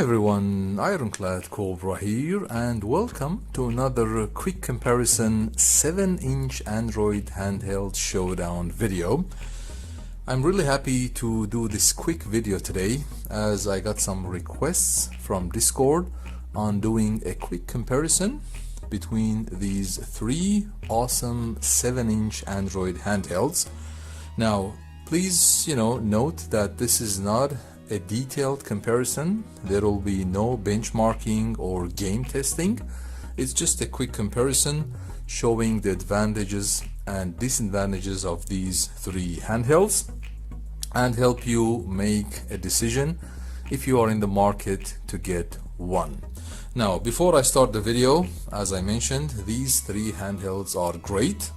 everyone, Ironclad Cobra here, and welcome to another quick comparison 7-inch Android handheld showdown video. I'm really happy to do this quick video today as I got some requests from Discord on doing a quick comparison between these three awesome 7-inch Android handhelds. Now please note that this is not a detailed comparison. There will be no benchmarking or game testing. It's just a quick comparison showing the advantages and disadvantages of these three handhelds and help you make a decision if you are in the market to get one. Now, before I start the video, as I mentioned, these three handhelds are great.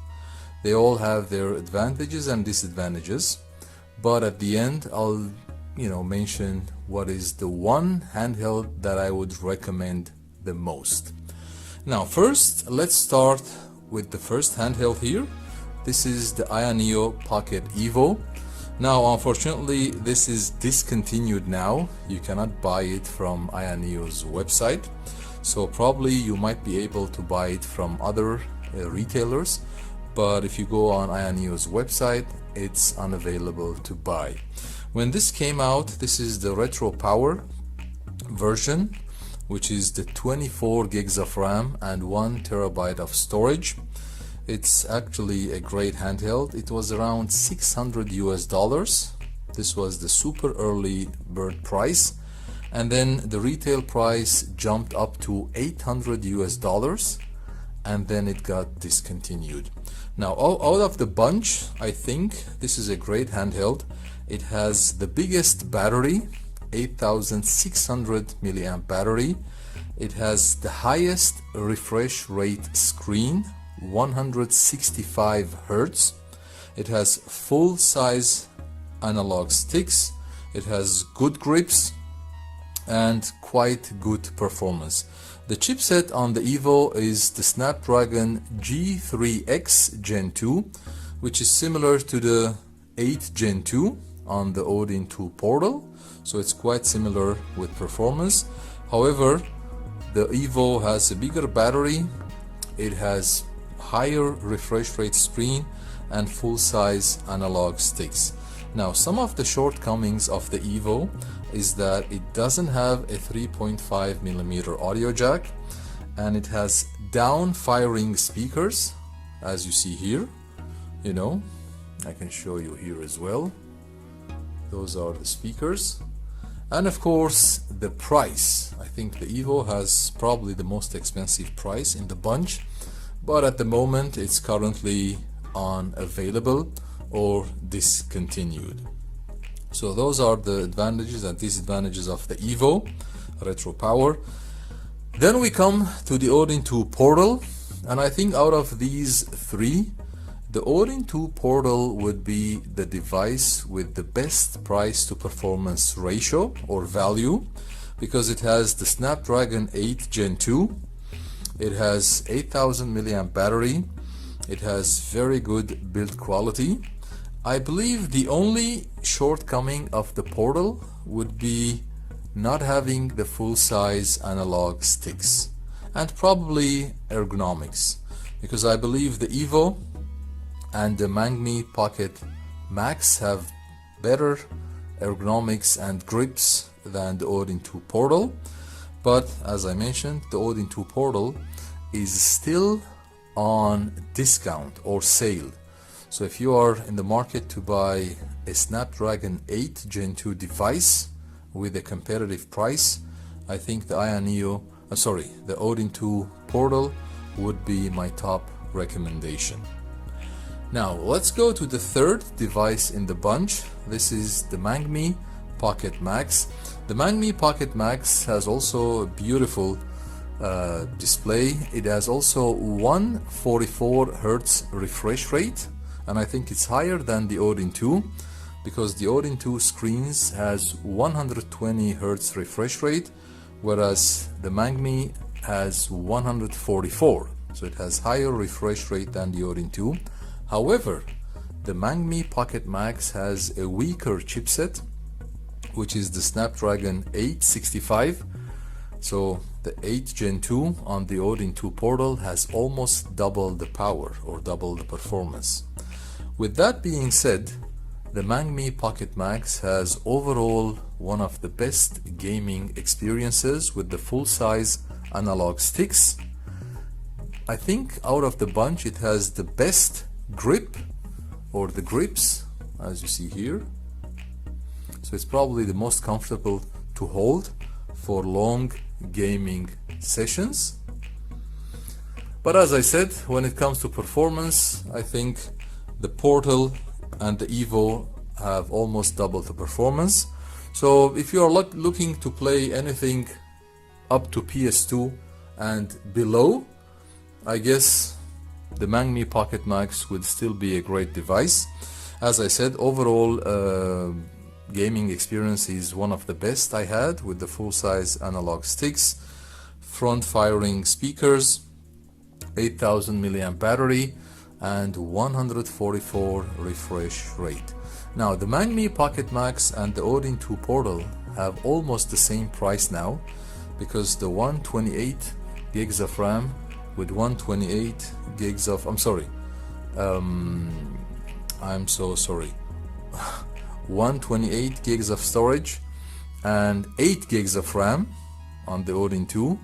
They all have their advantages and disadvantages, but at the end I'll mention what is the one handheld that I would recommend the most. Now first, let's start with the first handheld here. This is the AYANEO Pocket Evo. Now unfortunately this is discontinued now. You cannot buy it from AYANEO's website, so probably you might be able to buy it from other retailers, but if you go on AYANEO's website, it's unavailable to buy. When this came out, this is the retro power version, which is the 24 gigs of RAM and 1 terabyte of storage. It's actually a great handheld. It was around $600 US. This was the super early bird price, and then the retail price jumped up to $800 US, and then it got discontinued. Now out of the bunch, I think this is a great handheld. It has the biggest battery, 8600 milliamp battery. It has the highest refresh rate screen, 165 Hertz. It has full size analog sticks. It has good grips and quite good performance. The chipset on the Evo is the Snapdragon G3x Gen2, which is similar to the 8 Gen2 on the Odin 2 Portal, so it's quite similar with performance. However, the Evo has a bigger battery, it has higher refresh rate screen and full-size analog sticks. Now, some of the shortcomings of the Evo is that it doesn't have a 3.5mm audio jack, and it has down-firing speakers, as you see here. I can show you here as well. Those are the speakers. And of course, the price. I think the Evo has probably the most expensive price in the bunch, but at the moment it's currently unavailable or discontinued. So those are the advantages and disadvantages of the Evo retro power. Then we come to the Odin 2 Portal, and I think out of these three, the Odin 2 Portal would be the device with the best price to performance ratio or value, because it has the Snapdragon 8 Gen 2, it has 8000 milliamp battery, it has very good build quality. I believe the only shortcoming of the Portal would be not having the full-size analog sticks and probably ergonomics, because I believe the Evo and the MANGMI Pocket Max have better ergonomics and grips than the Odin 2 Portal. But as I mentioned, the Odin 2 Portal is still on discount or sale. So if you are in the market to buy a Snapdragon 8 Gen 2 device with a competitive price, I think the the Odin 2 Portal would be my top recommendation. Now let's go to the third device in the bunch. This is the MANGMI Pocket Max. The MANGMI Pocket Max has also a beautiful display. It has also 144 Hertz refresh rate, and I think it's higher than the Odin 2, because the Odin 2 screens has 120 Hertz refresh rate, whereas the MANGMI has 144, so it has higher refresh rate than the Odin 2. However, the MANGMI Pocket Max has a weaker chipset, which is the Snapdragon 865 So the 8 Gen 2 on the Odin 2 portal has almost double the power or double the performance. With that being said, the MANGMI Pocket Max has overall one of the best gaming experiences with the full-size analog sticks. I think out of the bunch it has the best grip, or the grips, as you see here. So it's probably the most comfortable to hold for long gaming sessions. But as I said, when it comes to performance, I think the Portal and the Evo have almost double the performance. So if you are looking to play anything up to PS2 and below, I guess the MANGMI Pocket Max would still be a great device. As I said, overall gaming experience is one of the best I had, with the full-size analog sticks, front-firing speakers, 8000 milliamp battery, and 144 refresh rate. Now the MANGMI Pocket Max and the Odin 2 Portal have almost the same price now, because the 128 gigs of RAM with 128 gigs of, I'm so sorry, 128 gigs of storage and 8 gigs of RAM on the Odin 2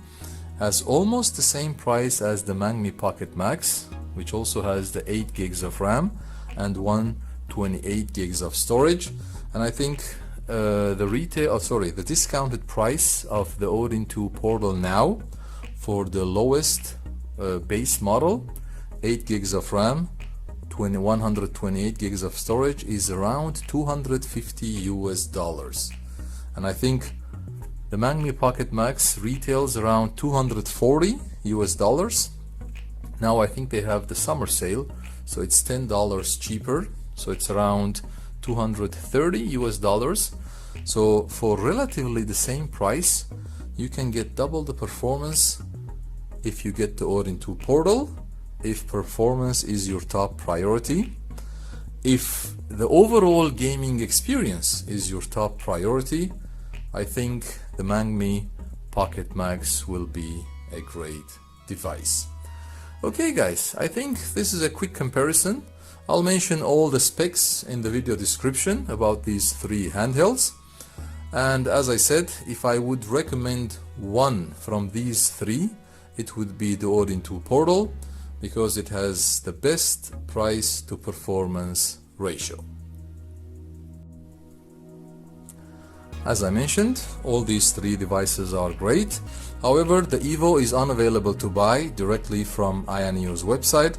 has almost the same price as the MANGMI Pocket Max, which also has the 8 gigs of RAM and 128 gigs of storage. And I think the discounted price of the Odin 2 Portal now for the lowest base model, 8 gigs of RAM, 128 gigs of storage, is around $250 US. And I think the MANGMI Pocket Max retails around $240 US. Now I think they have the summer sale, so it's $10 cheaper, so it's around $230 US. So for relatively the same price, you can get double the performance if you get the Odin 2 Portal, if performance is your top priority. If the overall gaming experience is your top priority, I think the MANGMI Pocket Max will be a great device. Okay guys, I think this is a quick comparison. I'll mention all the specs in the video description about these three handhelds. And as I said, if I would recommend one from these three, it would be the Odin 2 Portal, because it has the best price to performance ratio. As I mentioned, all these three devices are great. However, the Evo is unavailable to buy directly from AYANEO's website,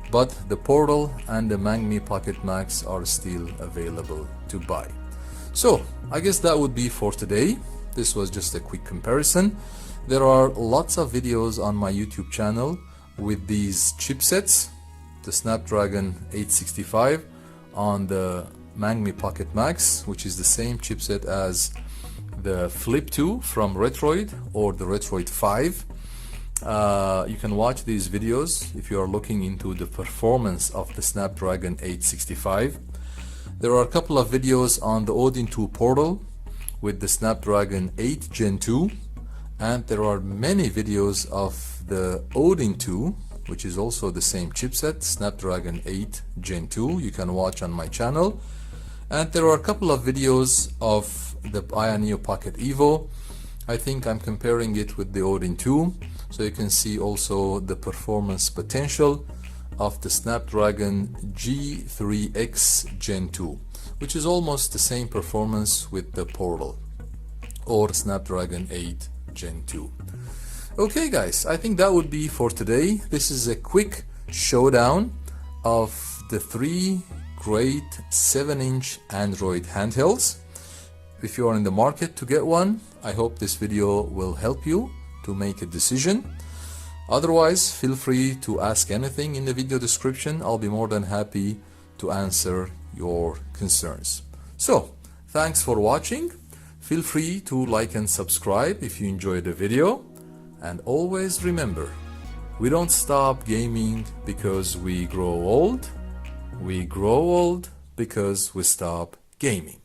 but the Portal and the MANGMI Pocket Max are still available to buy. So I guess that would be for today. This was just a quick comparison. There are lots of videos on my YouTube channel with these chipsets, the Snapdragon 865 on the MANGMI Pocket Max, which is the same chipset as the Flip 2 from Retroid or the Retroid 5. You can watch these videos if you are looking into the performance of the Snapdragon 865. There are a couple of videos on the Odin 2 Portal with the Snapdragon 8 Gen 2, and there are many videos of the Odin 2, which is also the same chipset, Snapdragon 8 Gen 2, you can watch on my channel. And there are a couple of videos of the AYANEO Pocket Evo. I think I'm comparing it with the Odin 2, so you can see also the performance potential of the Snapdragon G3x Gen 2, which is almost the same performance with the Portal or Snapdragon 8 Gen 2. Okay guys, I think that would be for today. This is a quick showdown of the three great 7-inch Android handhelds. If you are in the market to get one, I hope this video will help you to make a decision. Otherwise, feel free to ask anything in the video description. I'll be more than happy to answer your concerns. So, thanks for watching. Feel free to like and subscribe if you enjoyed the video. And always remember, we don't stop gaming because we grow old. We grow old because we stop gaming.